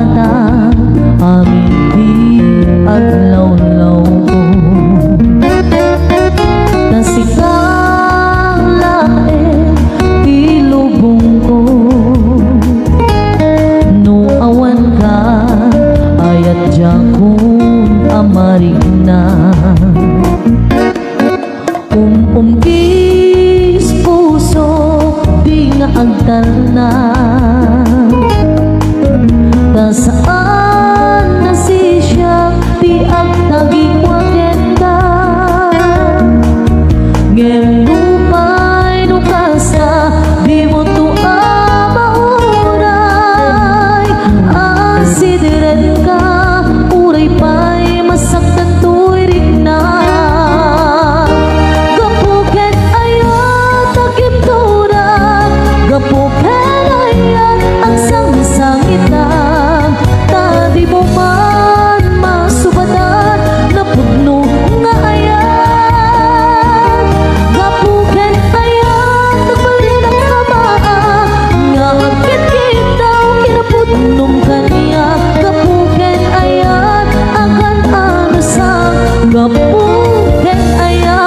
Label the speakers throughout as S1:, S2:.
S1: bata aming di adlaw-law ko nasikang lain di lubong ko no awan ka ayat jakun amarina kis puso di nga agtal na saan na si siya di ang naging wakenda ngem lupay nukasa di mo to amauray asidiren ka uray pa'y masaktan to'y rigna gapuken ayat agimturan gapuken ayat ang sang-sangitan di mo man masubatan na pugno nga ayan gapuken ayan nagbalin ang kamaan nga agkit kitaw kinapudnom kaniya gapuken ayan akan anasang gapuken ayan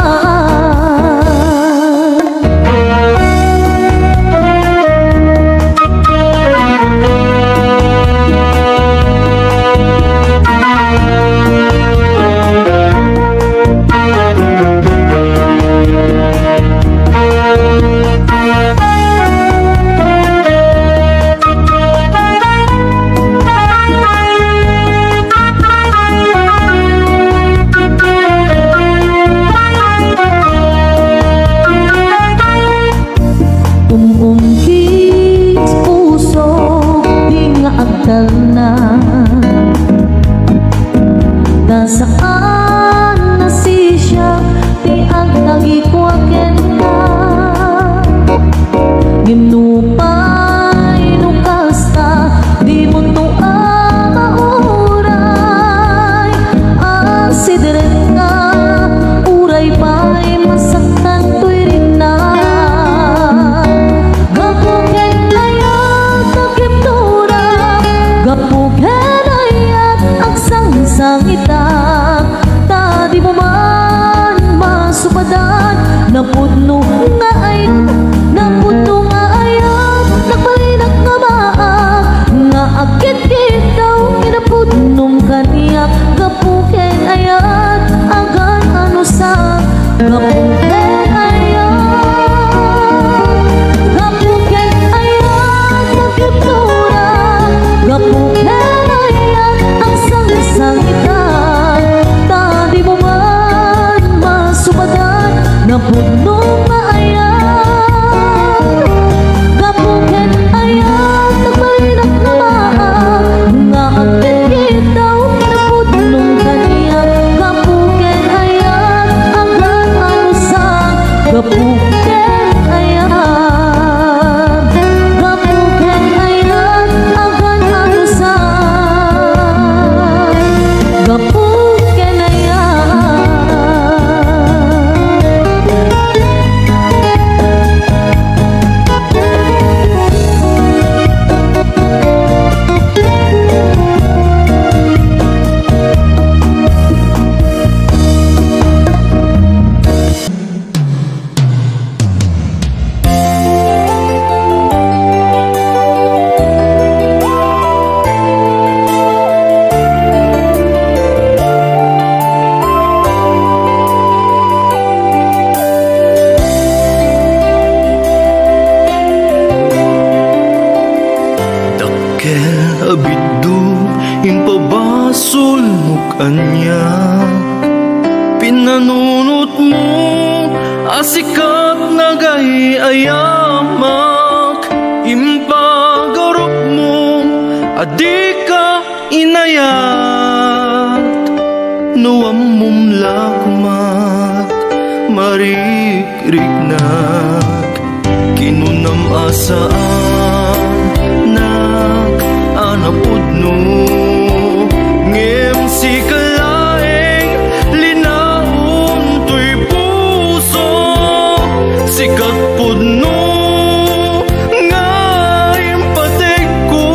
S1: kis puso di nga agtal na nasaan na si siya di ang nagikwaken ka ginupay nukasta di mo to amauray asidiren ka uray pa'y masaktan to'y rigna gapuken ayat agimturan gapuken ayat ang sang-sangitan ta di mo man masubadan napudno nga ayat napudno nga ayat nagbalinag nga maa nga agkit kitaw kinapudnom kaniya gapuken ayat agan ano sa gapuken ayat gapuken ayat agimturan gapuken ayat ang sang-sangitan ta di mo man masubadan napudno nga ayat gapuken ayat nagbalinag nga maa nga agkit kitaw kinapudnom kaniya gapuken ayat agan ano sa gapuken ayat gapuken ayat agan ano sa gapuken ayat
S2: abiddu impabasol mo kanya pinanunot mo asikat nagahiayamak impagarok mo adi ka inayat nuwam mumlakmat marikrignag kinunam asaan nag-anapudno ngem si kalaeng linaon to'y puso sikat pudno nga impatig ko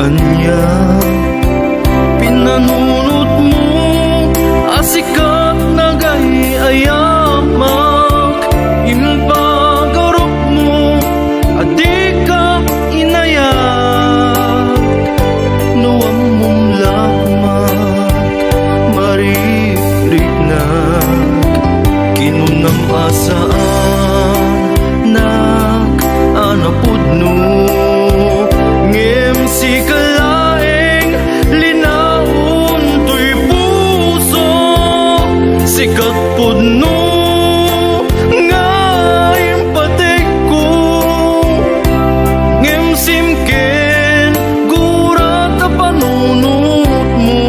S2: anya pinanunot mo asikat nagayayamak impagarup mo adi ka inayak nuwam mong lakmak maririk na kinunam asaan nak anapud no ngem si kalaeng linaon to'y puso sikat pud no nga impatek ko ngem simken gurat a panunot mo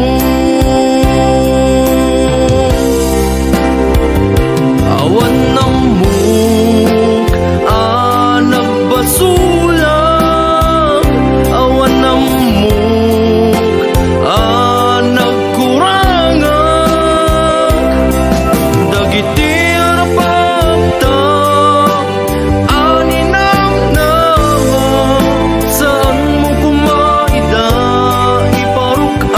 S2: awan ng muk nagbasulang awan ng muk nagkurangan dagiti arapagtap aninam naman saan mo kumaida iparukan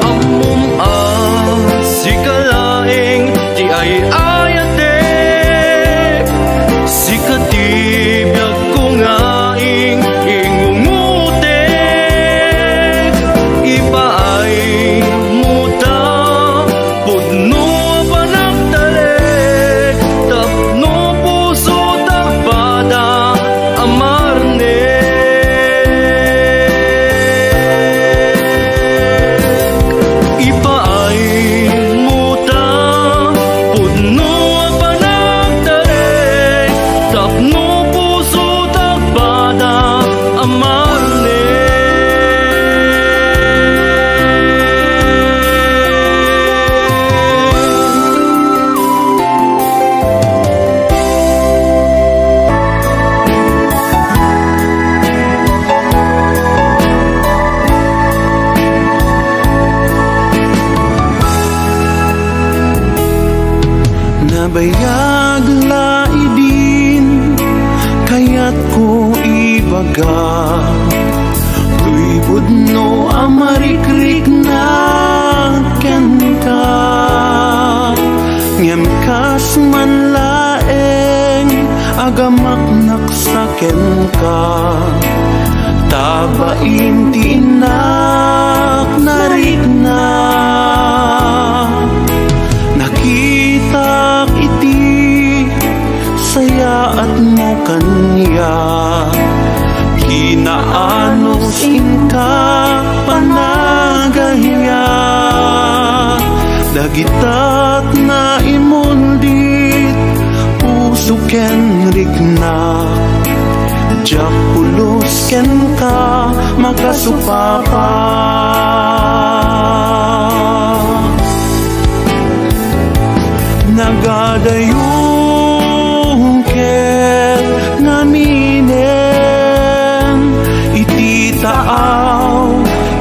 S2: amom sikalaeng di ay ayate sikatibiyag ko ngaing ingungute ipaay muta pudno panagtalik tapno puso tagbada amarne ipaay muta pudno panagtalik tapno puso tagbada amarne
S3: nabayag laidin kaya't ko ibaga tuy budno amarikrik na kenta ngem kas manlaeng agamak naksaken ka tabain tinak narikna nakita iti sayaat mo kanya kinaanos inka panagahiya dagitat na imundit puso ken rikna jak pulos ken ka makasupapa nagadayong ket naminen iti taaw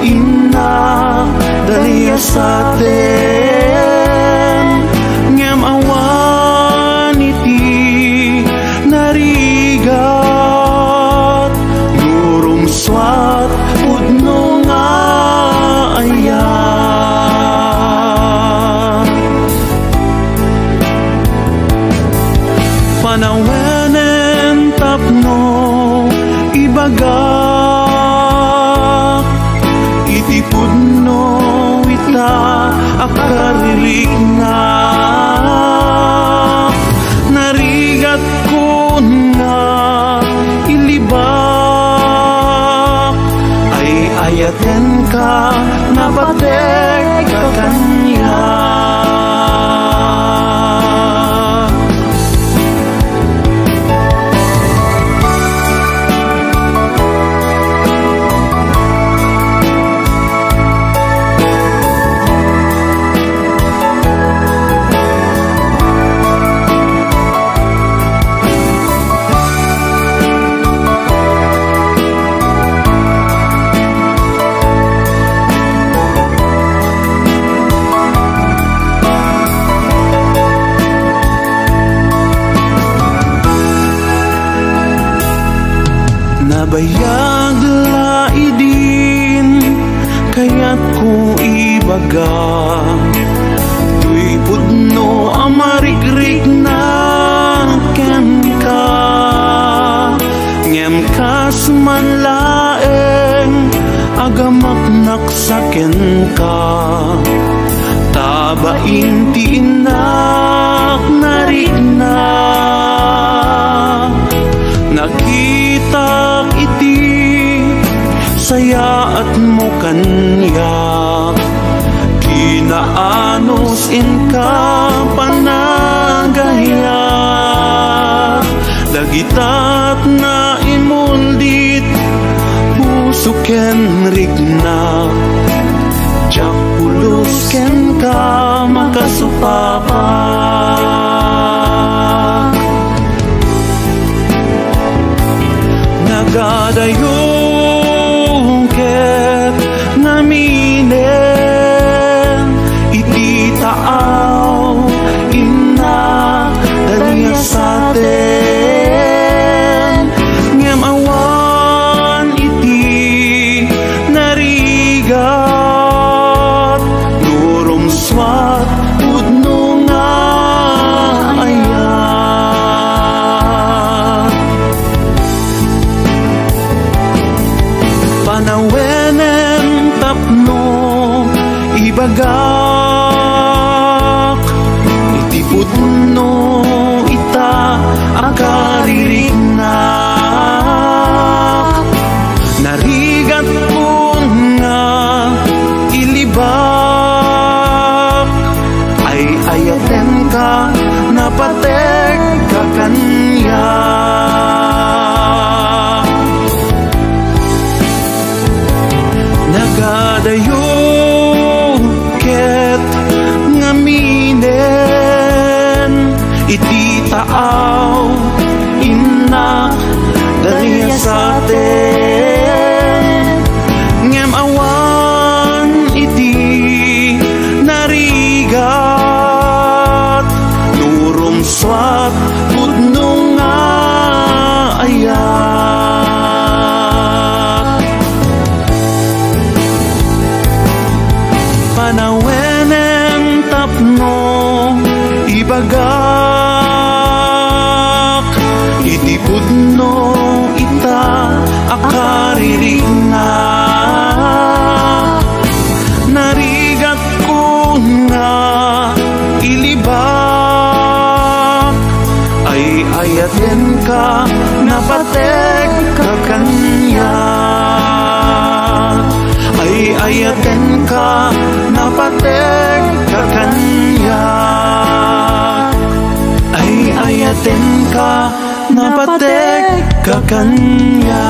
S3: inna daliya sa aten ngem awan iti narigat gurumswat pudno nga aya kas manlaeng agamak naksaken ka, tabain ti inak narigna. Nakita iti sayaat mo kanya, kinaanos inka panagaya. Dagitat na imuldit pusuken rigna, jak pulusken ka makasupapa. Nagadayong ket naminen iti taaw ina daliya sa aten, ngem awan iti narigat nurumswat pudno nga ayat. Panawenem tapno ibagak iti pudno ita akaririgna. Narigat kun nga ilibak ay ayaten ka napatek ka kanya. Nagadayo ket ngaminen iti taaw inak daliya sa aten, ngem awan iti narigat nurumswat pudno nga ayat. Panawenem tapno ibagak iti pudno ita akaririgna. Narigat ko nga ilibak ay ayaten ka napatek ka kanya. Ay ayaten ka napatek ka kanya. Ay ayaten ka napatek ka kanya.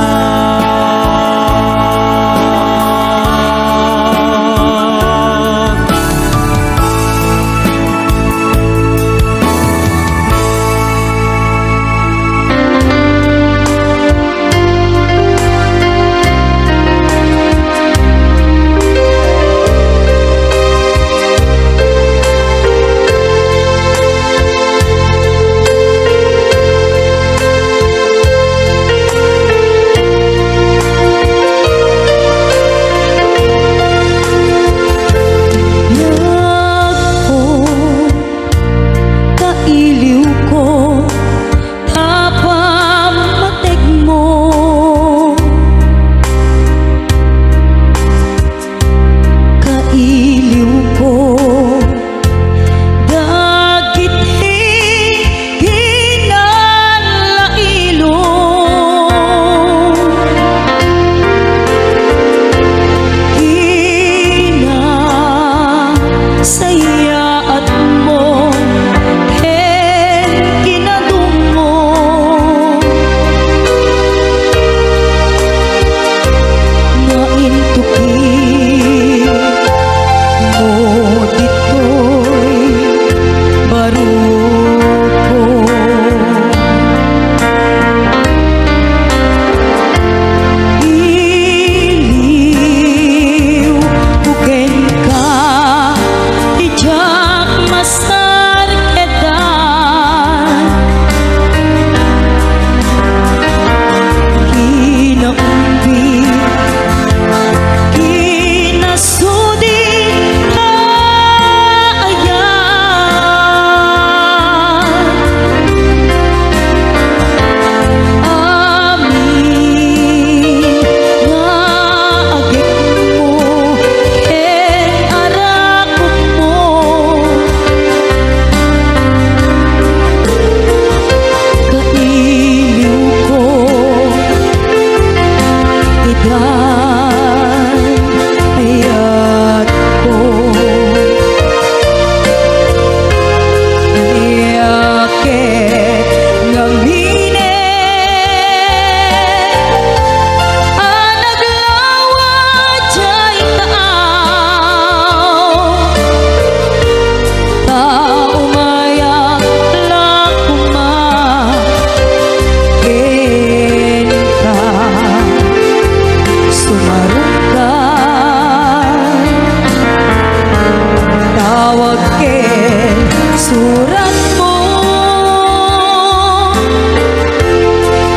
S1: ken surat mo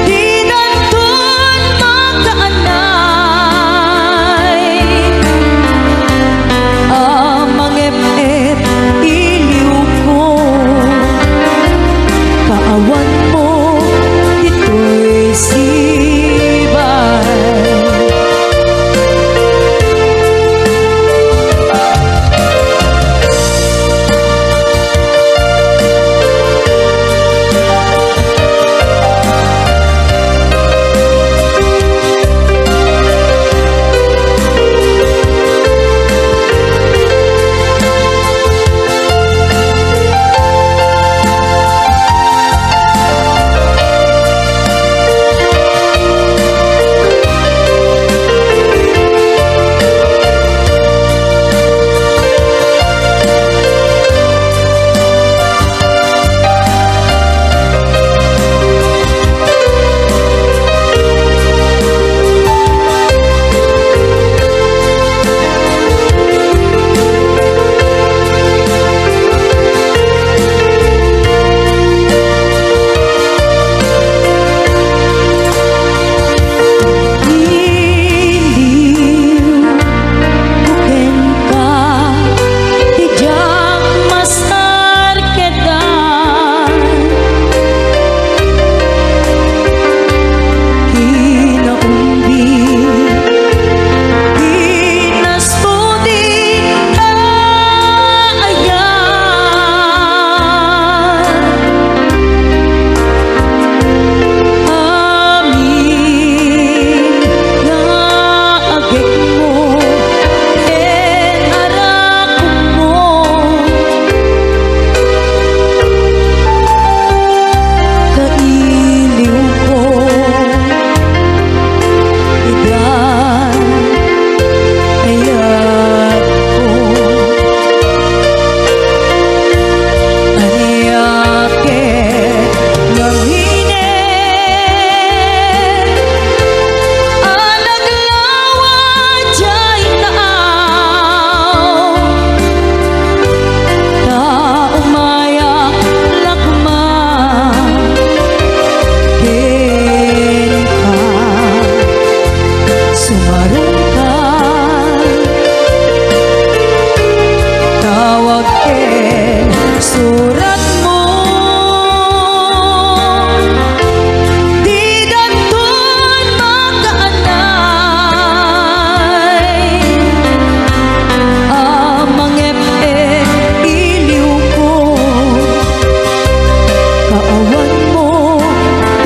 S1: di nandun makaanay amang ep-ep iliw ko kaawan mo ito'y sibay. Surat mo di nandun makaanay amang ep-ep iliw ko kaawan mo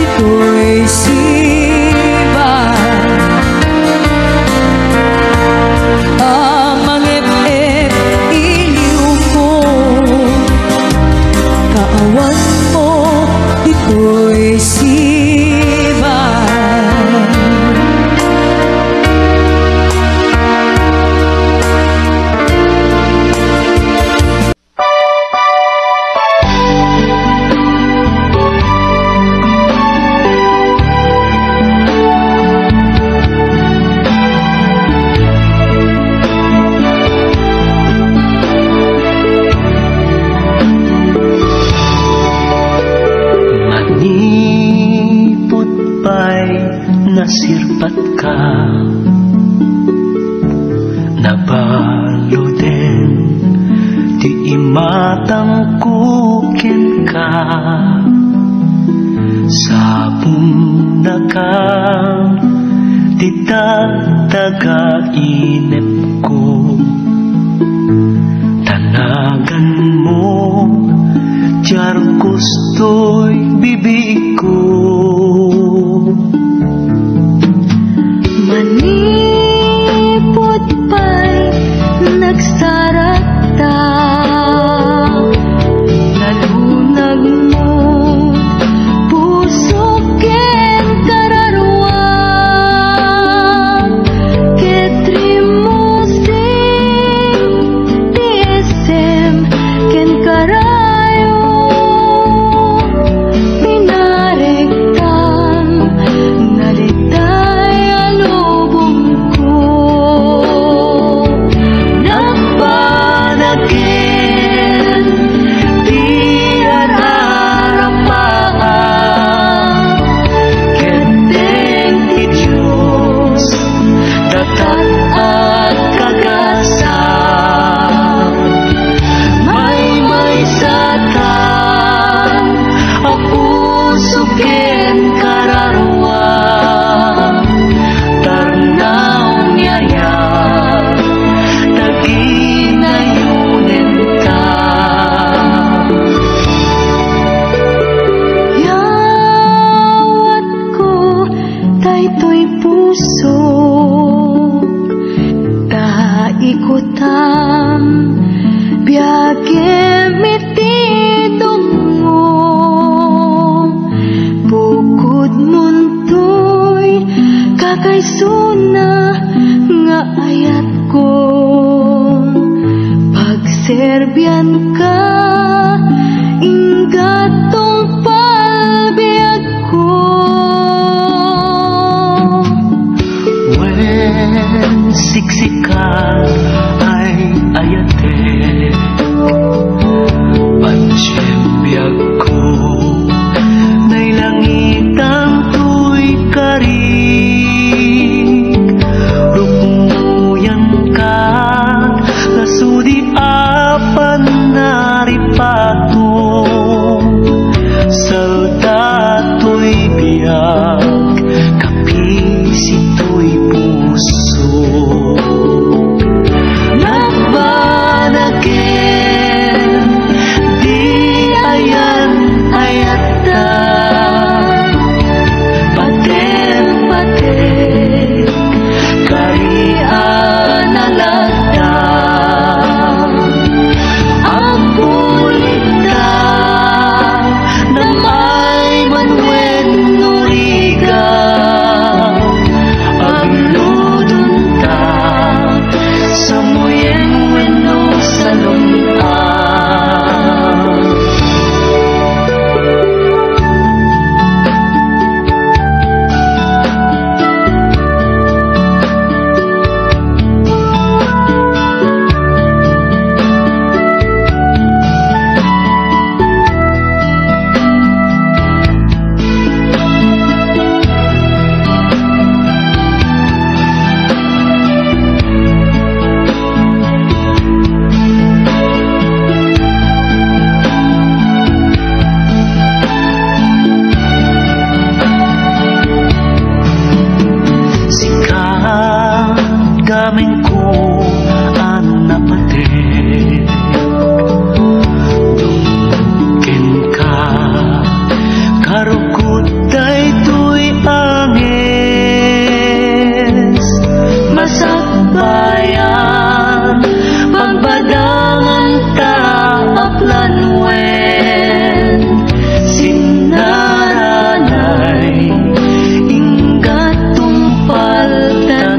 S1: ito'y sibay amang ep-ep iliw ko kaawan mo ito'y sibay.
S2: Manipot pa'y nasirpat ka, nabalo din, di imatang kukin ka, sabong nakang di taga-inip ko, tanagan mo jar gusto'y bibig ko.
S1: Manipot pa'y nagsarata nalunag mo puso ken kararwa ketrimosing TSM ken karayo pinarekta
S2: pato, soldato'y biyag, kapisito'y puso. Nagbanagin, di ayan ayata, baten-baten, karian na lata. Ang kulita na may Manuel Noriga, ang ludunta sa muyeng weno sa lumita. Daming ko ang napatid, dumugin ka, karugod ay tuy angis, masagbayan, pagbadangan ta aplanwen, sinaranay, ingat tumpal tanin.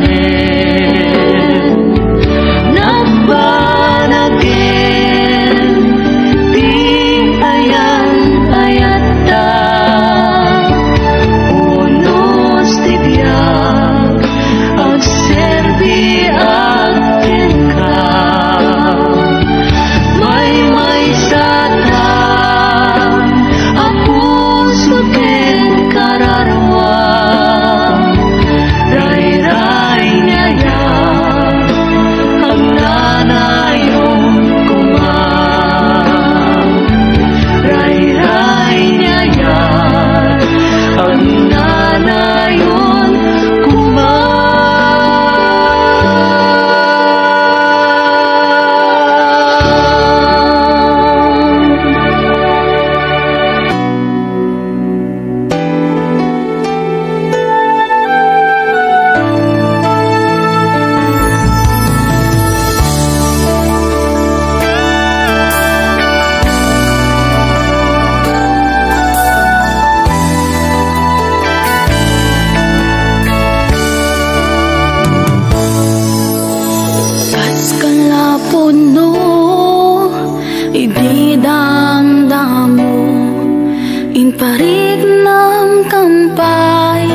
S4: Parig ng kampay,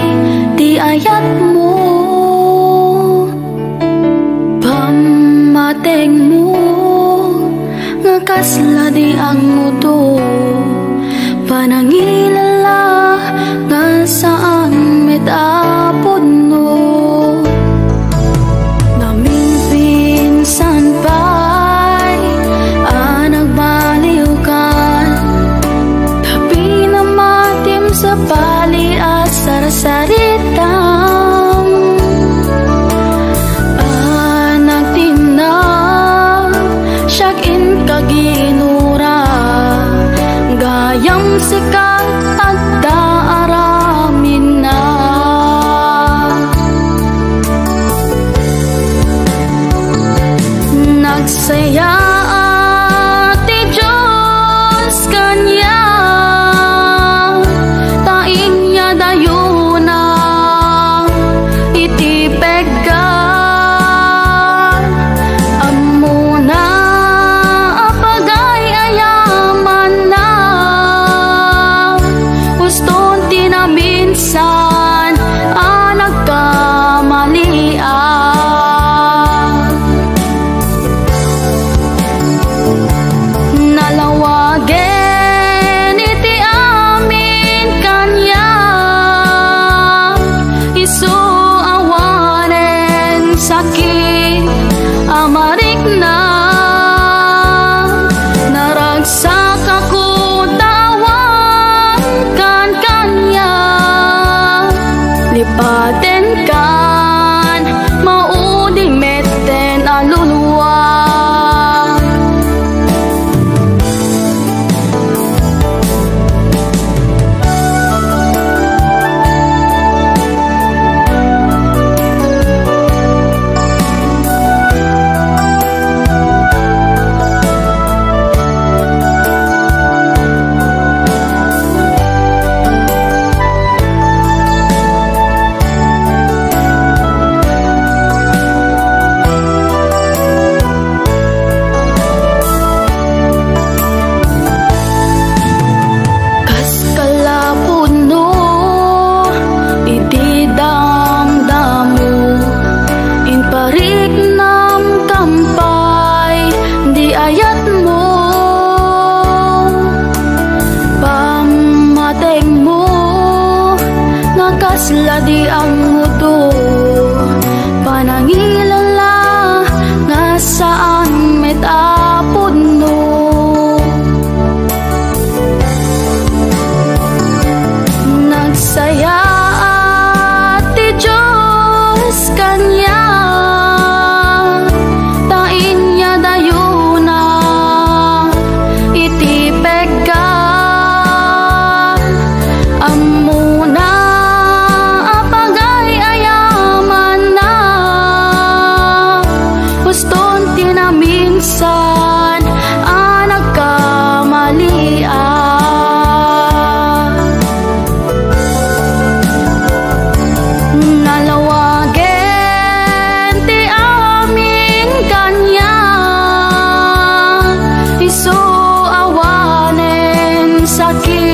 S4: di ayat mo, pamateg mo, nga kasla di ang mudo, panangilala, nga saan metapod no. Naming pinsan pa'y nagbaliw ka, sa pali at sarasaritam, anak tina syakin kaginura, gayam sikat at kasla di ang mudo, panangilala nga saan metapod no. Nagsaya at ti Diyos kanya, tain niya dayo na itipeg ka. Amuna apagay ayaman na, guston tinaminsan anak kamalia. Nalawagen ti amin kanya, iso awanen sakit